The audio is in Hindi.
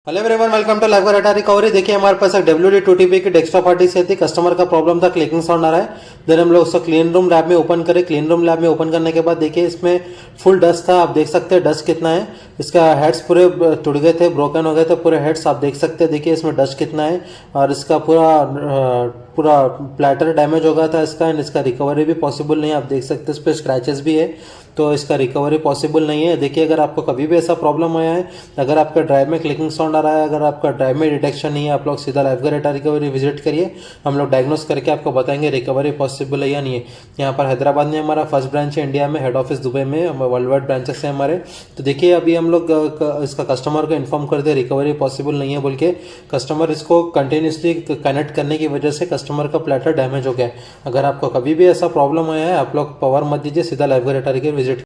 Hello everyone, welcome to live data recovery. देखिए हमारे पास एक WD2TP की डेस्कटॉप हार्ड डिस्क थी। कस्टमर का प्रॉब्लम था, क्लिकिंग साउंड आ रहा है। देन हम लोग उसको क्लीन रूम लैब में ओपन करें। क्लीन रूम लैब में ओपन करने के बाद देखिए इसमें फुल डस्ट था। आप देख सकते हैं डस्ट कितना है। इसका हेड्स पूरे टूट गए थे, ब्रोकन हो गए थे पूरे हेड्स। आप देख सकते हैं, देखिए इसमें डस्ट कितना है। और इसका पूरा प्लेटर डैमेज हो गया था इसका। एंड इसका रिकवरी भी पॉसिबल नहीं है। आप देख सकते हैं इस पर स्क्रैचेस भी है, तो इसका रिकवरी पॉसिबल नहीं है। देखिए अगर आपको कभी भी ऐसा प्रॉब्लम आया है, अगर आपका ड्राइव में क्लिकिंग साउंड आ रहा है, अगर आपका ड्राइव में डिटेक्शन नहीं है, आप लोग सीधा लाइव डाटा रिकवरी विजिट करिए। हम लोग डायग्नोस करके आपको बताएंगे रिकवरी पॉसिबल है या नहीं है। यहाँ पर हैदराबाद में हमारा फर्स्ट ब्रांच है, इंडिया में हेड ऑफिस दुबई में, वर्ल्ड वाइड ब्रांचेस हैं हमारे। तो देखिए अभी हम लोग इसका कस्टमर को इन्फॉर्म कर दे रिकवरी पॉसिबल नहीं है बोल के। कस्टमर इसको कंटिन्यूसली कनेक्ट करने की वजह से कस्टमर का प्लेटर डैमेज हो गया है। अगर आपको कभी भी ऐसा प्रॉब्लम आया है, आप लोग पावर मत दीजिए, सीधा लाइव डाटा रिकवरी